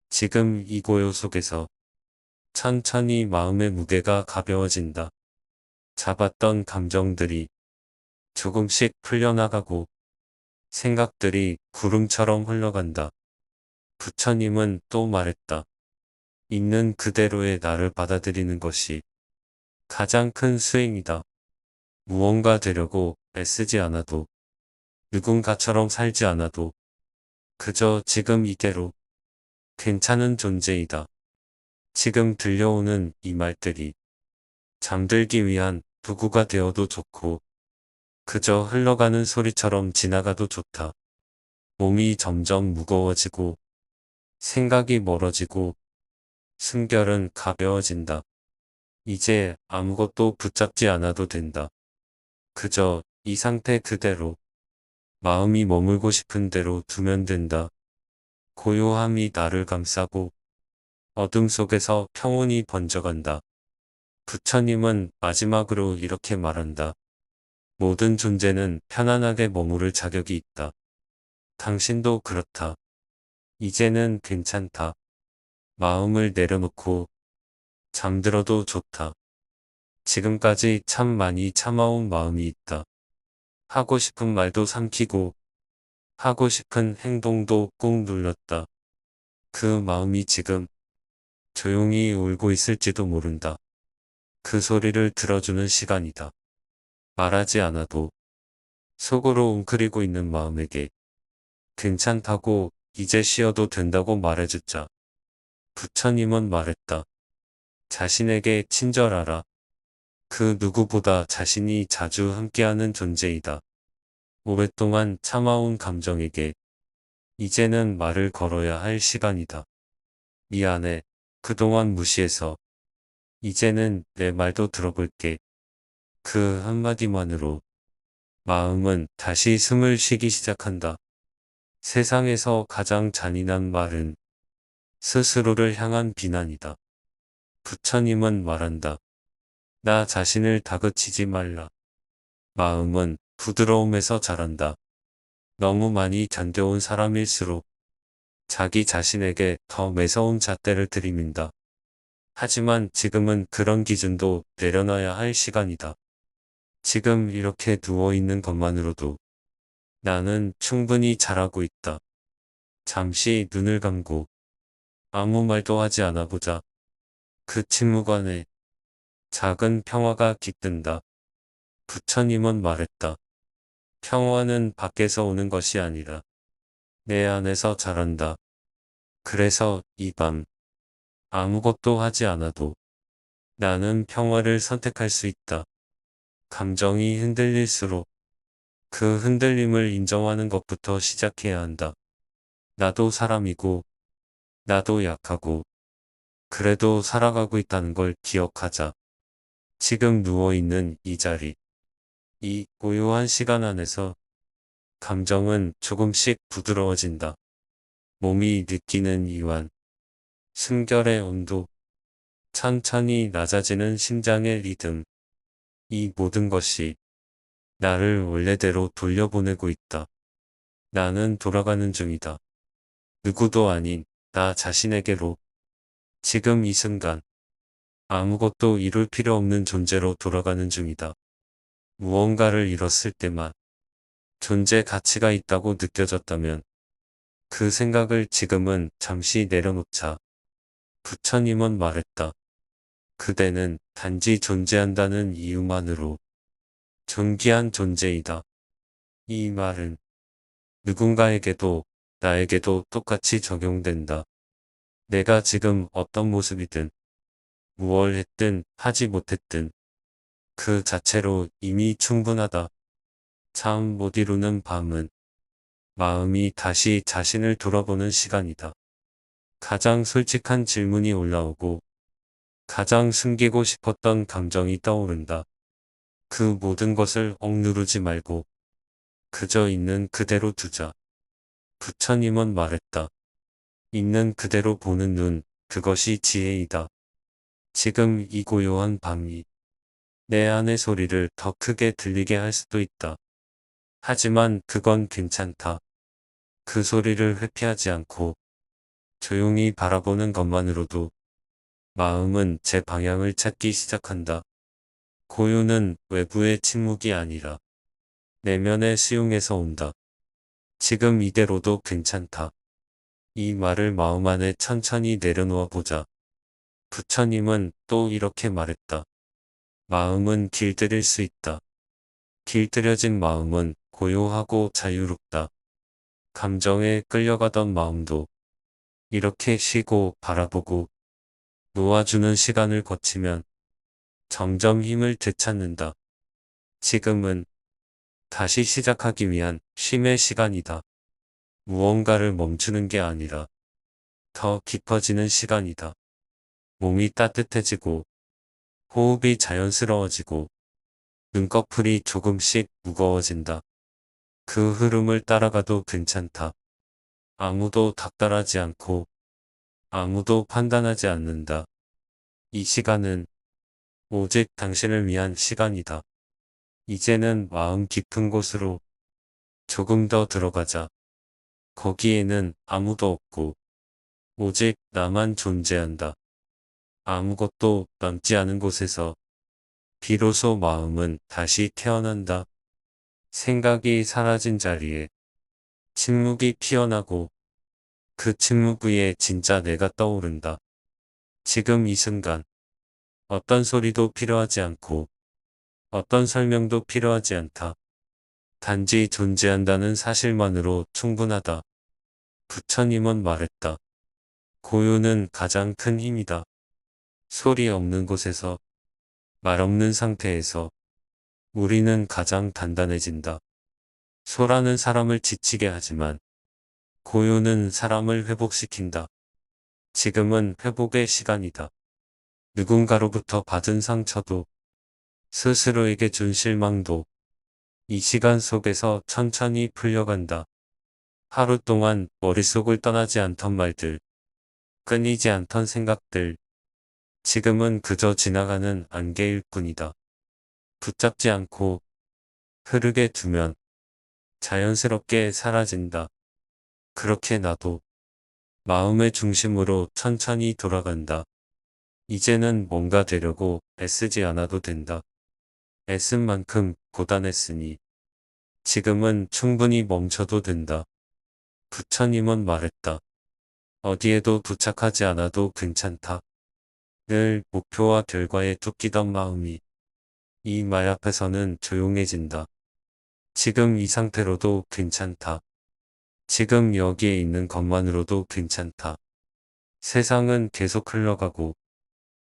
지금 이 고요 속에서 천천히 마음의 무게가 가벼워진다. 잡았던 감정들이 조금씩 풀려나가고 생각들이 구름처럼 흘러간다. 부처님은 또 말했다. 있는 그대로의 나를 받아들이는 것이 가장 큰 수행이다. 무언가 되려고 애쓰지 않아도, 누군가처럼 살지 않아도, 그저 지금 이대로 괜찮은 존재이다. 지금 들려오는 이 말들이 잠들기 위한 도구가 되어도 좋고, 그저 흘러가는 소리처럼 지나가도 좋다. 몸이 점점 무거워지고, 생각이 멀어지고, 숨결은 가벼워진다. 이제 아무것도 붙잡지 않아도 된다. 그저 이 상태 그대로 마음이 머물고 싶은 대로 두면 된다. 고요함이 나를 감싸고 어둠 속에서 평온이 번져간다. 부처님은 마지막으로 이렇게 말한다. 모든 존재는 편안하게 머무를 자격이 있다. 당신도 그렇다. 이제는 괜찮다. 마음을 내려놓고 잠들어도 좋다. 지금까지 참 많이 참아온 마음이 있다. 하고 싶은 말도 삼키고 하고 싶은 행동도 꾹 눌렀다. 그 마음이 지금 조용히 울고 있을지도 모른다. 그 소리를 들어주는 시간이다. 말하지 않아도 속으로 웅크리고 있는 마음에게 괜찮다고 이제 쉬어도 된다고 말해주자. 부처님은 말했다. 자신에게 친절하라. 그 누구보다 자신이 자주 함께하는 존재이다. 오랫동안 참아온 감정에게 이제는 말을 걸어야 할 시간이다. 미안해. 그동안 무시해서 이제는 내 말도 들어볼게. 그 한마디만으로 마음은 다시 숨을 쉬기 시작한다. 세상에서 가장 잔인한 말은 스스로를 향한 비난이다. 부처님은 말한다. 나 자신을 다그치지 말라. 마음은 부드러움에서 자란다. 너무 많이 견뎌온 사람일수록 자기 자신에게 더 매서운 잣대를 들이민다. 하지만 지금은 그런 기준도 내려놔야 할 시간이다. 지금 이렇게 누워있는 것만으로도 나는 충분히 잘하고 있다. 잠시 눈을 감고 아무 말도 하지 않아 보자. 그 침묵 안에 작은 평화가 깃든다. 부처님은 말했다. 평화는 밖에서 오는 것이 아니라 내 안에서 자란다. 그래서 이 밤 아무것도 하지 않아도 나는 평화를 선택할 수 있다. 감정이 흔들릴수록 그 흔들림을 인정하는 것부터 시작해야 한다. 나도 사람이고, 나도 약하고, 그래도 살아가고 있다는 걸 기억하자. 지금 누워있는 이 자리, 이 고요한 시간 안에서 감정은 조금씩 부드러워진다. 몸이 느끼는 이완, 숨결의 온도, 천천히 낮아지는 심장의 리듬, 이 모든 것이 나를 원래대로 돌려보내고 있다. 나는 돌아가는 중이다. 누구도 아닌 나 자신에게로 지금 이 순간 아무것도 이룰 필요 없는 존재로 돌아가는 중이다. 무언가를 잃었을 때만 존재 가치가 있다고 느껴졌다면 그 생각을 지금은 잠시 내려놓자. 부처님은 말했다. 그대는 단지 존재한다는 이유만으로 존귀한 존재이다. 이 말은 누군가에게도 나에게도 똑같이 적용된다. 내가 지금 어떤 모습이든 무얼 했든 하지 못했든 그 자체로 이미 충분하다. 잠 못 이루는 밤은 마음이 다시 자신을 돌아보는 시간이다. 가장 솔직한 질문이 올라오고 가장 숨기고 싶었던 감정이 떠오른다. 그 모든 것을 억누르지 말고 그저 있는 그대로 두자. 부처님은 말했다. 있는 그대로 보는 눈, 그것이 지혜이다. 지금 이 고요한 밤이 내 안의 소리를 더 크게 들리게 할 수도 있다. 하지만 그건 괜찮다. 그 소리를 회피하지 않고 조용히 바라보는 것만으로도 마음은 제 방향을 찾기 시작한다. 고요는 외부의 침묵이 아니라 내면의 수용에서 온다. 지금 이대로도 괜찮다. 이 말을 마음 안에 천천히 내려놓아 보자. 부처님은 또 이렇게 말했다. 마음은 길들일 수 있다. 길들여진 마음은 고요하고 자유롭다. 감정에 끌려가던 마음도 이렇게 쉬고 바라보고 놓아주는 시간을 거치면 점점 힘을 되찾는다. 지금은 다시 시작하기 위한 쉼의 시간이다. 무언가를 멈추는 게 아니라 더 깊어지는 시간이다. 몸이 따뜻해지고 호흡이 자연스러워지고 눈꺼풀이 조금씩 무거워진다. 그 흐름을 따라가도 괜찮다. 아무도 닥달하지 않고 아무도 판단하지 않는다. 이 시간은 오직 당신을 위한 시간이다. 이제는 마음 깊은 곳으로 조금 더 들어가자. 거기에는 아무도 없고 오직 나만 존재한다. 아무것도 남지 않은 곳에서 비로소 마음은 다시 태어난다. 생각이 사라진 자리에 침묵이 피어나고 그 침묵 위에 진짜 내가 떠오른다. 지금 이 순간 어떤 소리도 필요하지 않고 어떤 설명도 필요하지 않다. 단지 존재한다는 사실만으로 충분하다. 부처님은 말했다. 고요는 가장 큰 힘이다. 소리 없는 곳에서, 말 없는 상태에서 우리는 가장 단단해진다. 소라는 사람을 지치게 하지만 고요는 사람을 회복시킨다. 지금은 회복의 시간이다. 누군가로부터 받은 상처도 스스로에게 준 실망도 이 시간 속에서 천천히 풀려간다. 하루 동안 머릿속을 떠나지 않던 말들, 끊이지 않던 생각들, 지금은 그저 지나가는 안개일 뿐이다. 붙잡지 않고 흐르게 두면 자연스럽게 사라진다. 그렇게 나도 마음의 중심으로 천천히 돌아간다. 이제는 뭔가 되려고 애쓰지 않아도 된다. 애쓴 만큼 고단했으니 지금은 충분히 멈춰도 된다. 부처님은 말했다. 어디에도 부착하지 않아도 괜찮다. 늘 목표와 결과에 쫓기던 마음이 이 말 앞에서는 조용해진다. 지금 이 상태로도 괜찮다. 지금 여기에 있는 것만으로도 괜찮다. 세상은 계속 흘러가고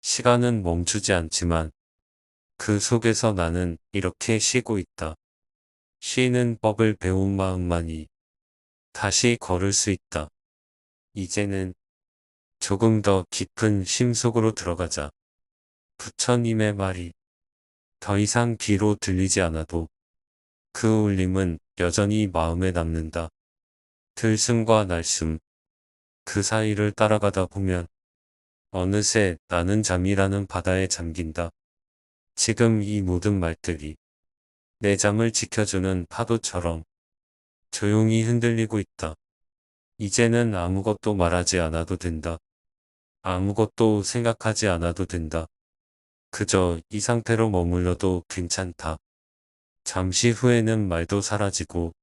시간은 멈추지 않지만 그 속에서 나는 이렇게 쉬고 있다. 쉬는 법을 배운 마음만이 다시 걸을 수 있다. 이제는 조금 더 깊은 쉼 속으로 들어가자. 부처님의 말이 더 이상 귀로 들리지 않아도 그 울림은 여전히 마음에 남는다. 들숨과 날숨, 그 사이를 따라가다 보면 어느새 나는 잠이라는 바다에 잠긴다. 지금 이 모든 말들이 내 잠을 지켜주는 파도처럼 조용히 흔들리고 있다. 이제는 아무것도 말하지 않아도 된다. 아무것도 생각하지 않아도 된다. 그저 이 상태로 머물러도 괜찮다. 잠시 후에는 말도 사라지고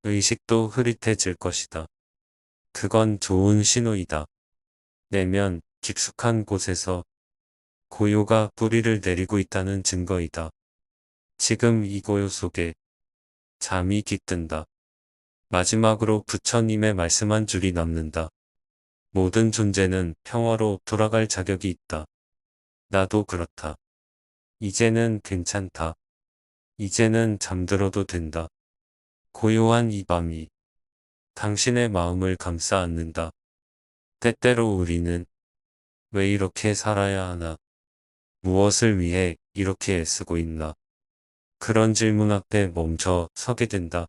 의식도 흐릿해질 것이다. 그건 좋은 신호이다. 내면 깊숙한 곳에서 고요가 뿌리를 내리고 있다는 증거이다. 지금 이 고요 속에 잠이 깃든다. 마지막으로 부처님의 말씀 한 줄이 남는다. 모든 존재는 평화로 돌아갈 자격이 있다. 나도 그렇다. 이제는 괜찮다. 이제는 잠들어도 된다. 고요한 이 밤이 당신의 마음을 감싸 안는다. 때때로 우리는 왜 이렇게 살아야 하나? 무엇을 위해 이렇게 애쓰고 있나? 그런 질문 앞에 멈춰 서게 된다.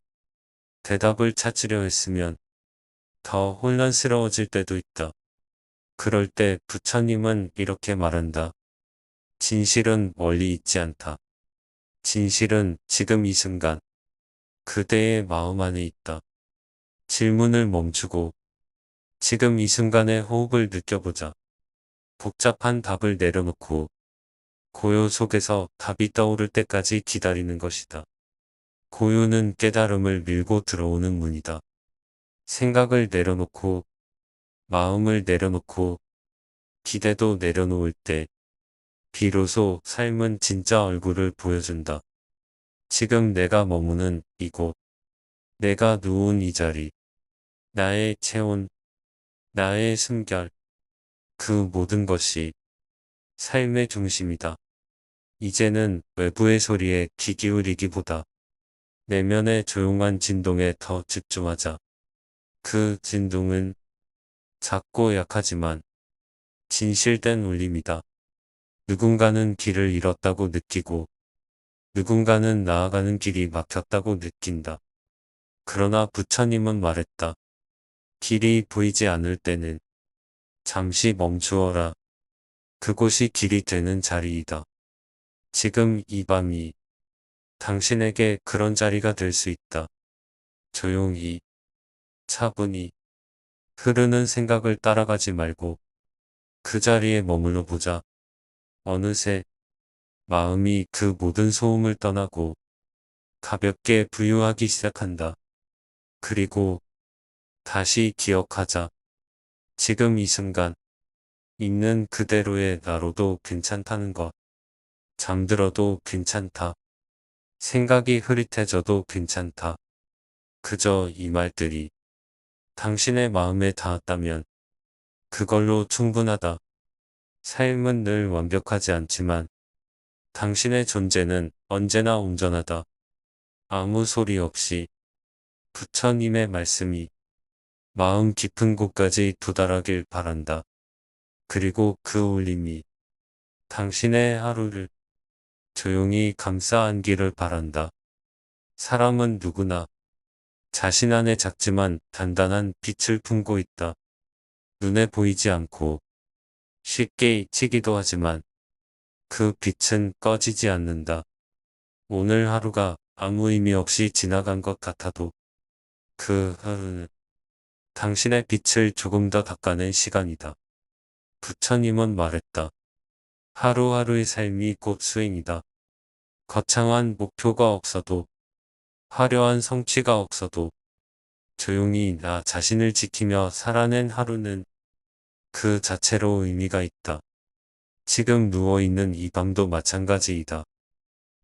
대답을 찾으려 했으면 더 혼란스러워질 때도 있다. 그럴 때 부처님은 이렇게 말한다. 진실은 멀리 있지 않다. 진실은 지금 이 순간 그대의 마음 안에 있다. 질문을 멈추고 지금 이 순간의 호흡을 느껴보자. 복잡한 답을 내려놓고 고요 속에서 답이 떠오를 때까지 기다리는 것이다. 고요는 깨달음을 밀고 들어오는 문이다. 생각을 내려놓고, 마음을 내려놓고, 기대도 내려놓을 때, 비로소 삶은 진짜 얼굴을 보여준다. 지금 내가 머무는 이곳, 내가 누운 이 자리, 나의 체온, 나의 숨결, 그 모든 것이 삶의 중심이다. 이제는 외부의 소리에 귀 기울이기보다 내면의 조용한 진동에 더 집중하자. 그 진동은 작고 약하지만 진실된 울림이다. 누군가는 길을 잃었다고 느끼고 누군가는 나아가는 길이 막혔다고 느낀다. 그러나 부처님은 말했다. 길이 보이지 않을 때는 잠시 멈추어라. 그곳이 길이 되는 자리이다. 지금 이 밤이 당신에게 그런 자리가 될 수 있다. 조용히, 차분히, 흐르는 생각을 따라가지 말고 그 자리에 머물러 보자. 어느새 마음이 그 모든 소음을 떠나고 가볍게 부유하기 시작한다. 그리고 다시 기억하자. 지금 이 순간 있는 그대로의 나로도 괜찮다는 것. 잠들어도 괜찮다. 생각이 흐릿해져도 괜찮다. 그저 이 말들이 당신의 마음에 닿았다면 그걸로 충분하다. 삶은 늘 완벽하지 않지만 당신의 존재는 언제나 온전하다. 아무 소리 없이 부처님의 말씀이 마음 깊은 곳까지 도달하길 바란다. 그리고 그 울림이 당신의 하루를 조용히 감싸 안기를 바란다. 사람은 누구나 자신 안에 작지만 단단한 빛을 품고 있다. 눈에 보이지 않고 쉽게 잊히기도 하지만 그 빛은 꺼지지 않는다. 오늘 하루가 아무 의미 없이 지나간 것 같아도 그 하루는 당신의 빛을 조금 더 닦아낸 시간이다. 부처님은 말했다. 하루하루의 삶이 곧 수행이다. 거창한 목표가 없어도 화려한 성취가 없어도 조용히 나 자신을 지키며 살아낸 하루는 그 자체로 의미가 있다. 지금 누워있는 이 밤도 마찬가지이다.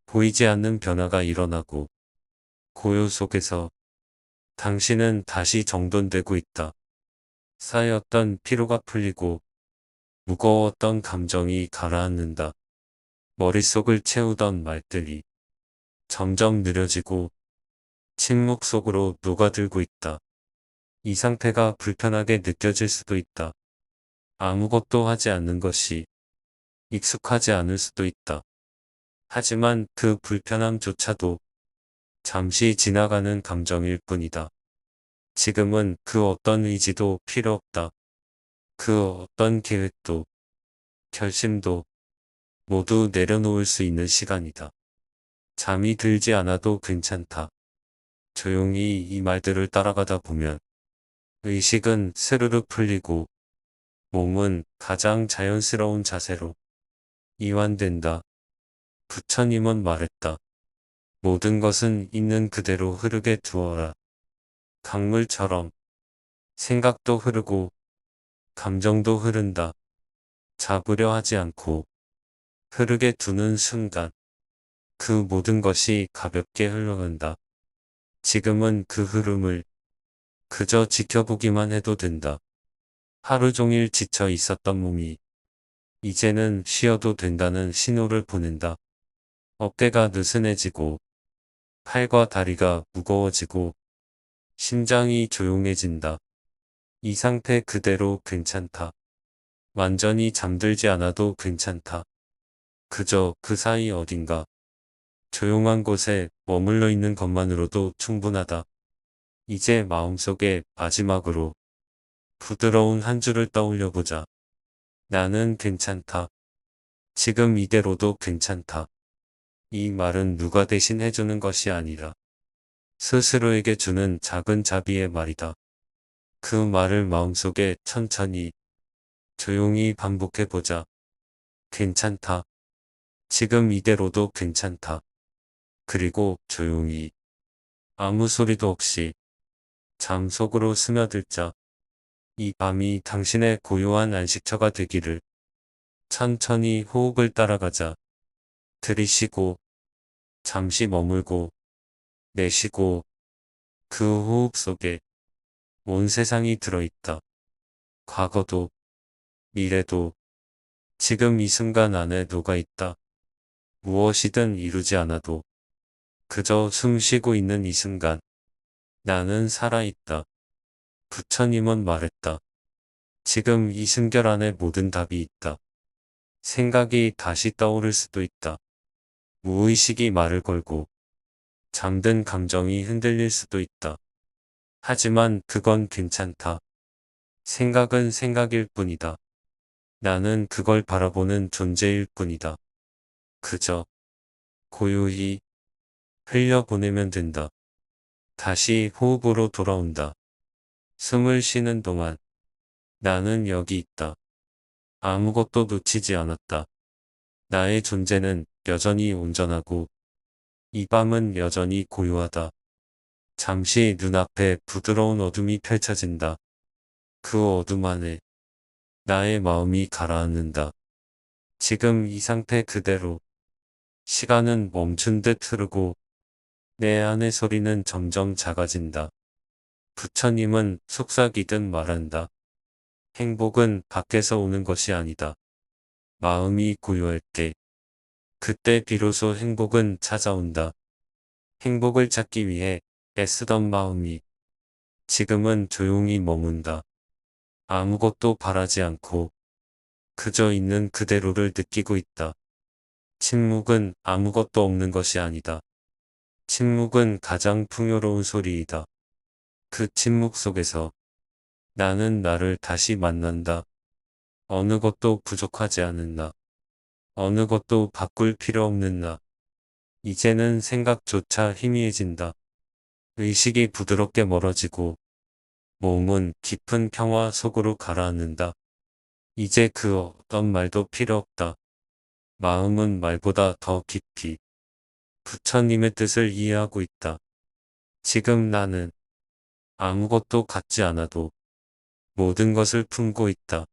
보이지 않는 변화가 일어나고 고요 속에서 당신은 다시 정돈되고 있다. 쌓였던 피로가 풀리고 무거웠던 감정이 가라앉는다. 머릿속을 채우던 말들이 점점 느려지고 침묵 속으로 녹아들고 있다. 이 상태가 불편하게 느껴질 수도 있다. 아무것도 하지 않는 것이 익숙하지 않을 수도 있다. 하지만 그 불편함조차도 잠시 지나가는 감정일 뿐이다. 지금은 그 어떤 의지도 필요 없다. 그 어떤 계획도, 결심도 모두 내려놓을 수 있는 시간이다. 잠이 들지 않아도 괜찮다. 조용히 이 말들을 따라가다 보면 의식은 스르르 풀리고 몸은 가장 자연스러운 자세로 이완된다. 부처님은 말했다. 모든 것은 있는 그대로 흐르게 두어라. 강물처럼 생각도 흐르고 감정도 흐른다. 잡으려 하지 않고 흐르게 두는 순간 그 모든 것이 가볍게 흘러간다. 지금은 그 흐름을 그저 지켜보기만 해도 된다. 하루 종일 지쳐 있었던 몸이 이제는 쉬어도 된다는 신호를 보낸다. 어깨가 느슨해지고 팔과 다리가 무거워지고 심장이 조용해진다. 이 상태 그대로 괜찮다. 완전히 잠들지 않아도 괜찮다. 그저 그 사이 어딘가 조용한 곳에 머물러 있는 것만으로도 충분하다. 이제 마음속에 마지막으로 부드러운 한 줄을 떠올려 보자. 나는 괜찮다. 지금 이대로도 괜찮다. 이 말은 누가 대신 해주는 것이 아니라 스스로에게 주는 작은 자비의 말이다. 그 말을 마음속에 천천히 조용히 반복해 보자. 괜찮다. 지금 이대로도 괜찮다. 그리고 조용히 아무 소리도 없이 잠 속으로 스며들자 이 밤이 당신의 고요한 안식처가 되기를. 천천히 호흡을 따라가자. 들이쉬고 잠시 머물고 내쉬고 그 호흡 속에 온 세상이 들어있다. 과거도 미래도 지금 이 순간 안에 녹아있다. 무엇이든 이루지 않아도 그저 숨 쉬고 있는 이 순간 나는 살아있다. 부처님은 말했다. 지금 이 순결 안에 모든 답이 있다. 생각이 다시 떠오를 수도 있다. 무의식이 말을 걸고 잠든 감정이 흔들릴 수도 있다. 하지만 그건 괜찮다. 생각은 생각일 뿐이다. 나는 그걸 바라보는 존재일 뿐이다. 그저 고요히 흘려보내면 된다. 다시 호흡으로 돌아온다. 숨을 쉬는 동안 나는 여기 있다. 아무것도 놓치지 않았다. 나의 존재는 여전히 온전하고 이 밤은 여전히 고요하다. 잠시 눈앞에 부드러운 어둠이 펼쳐진다. 그 어둠 안에 나의 마음이 가라앉는다. 지금 이 상태 그대로 시간은 멈춘 듯 흐르고 내 안의 소리는 점점 작아진다. 부처님은 속삭이듯 말한다. 행복은 밖에서 오는 것이 아니다. 마음이 고요할 때, 그때 비로소 행복은 찾아온다. 행복을 찾기 위해 애쓰던 마음이 지금은 조용히 머문다. 아무것도 바라지 않고 그저 있는 그대로를 느끼고 있다. 침묵은 아무것도 없는 것이 아니다. 침묵은 가장 풍요로운 소리이다. 그 침묵 속에서 나는 나를 다시 만난다. 어느 것도 부족하지 않은 나. 어느 것도 바꿀 필요 없는 나. 이제는 생각조차 희미해진다. 의식이 부드럽게 멀어지고 몸은 깊은 평화 속으로 가라앉는다. 이제 그 어떤 말도 필요 없다. 마음은 말보다 더 깊이 부처님의 뜻을 이해하고 있다. 지금 나는 아무것도 갖지 않아도 모든 것을 품고 있다.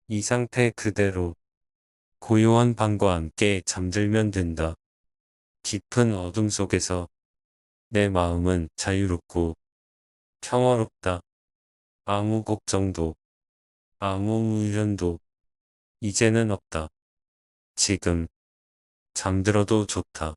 이 상태 그대로 고요한 밤과 함께 잠들면 된다. 깊은 어둠 속에서 내 마음은 자유롭고 평화롭다. 아무 걱정도 아무 미련도 이제는 없다. 지금 잠들어도 좋다.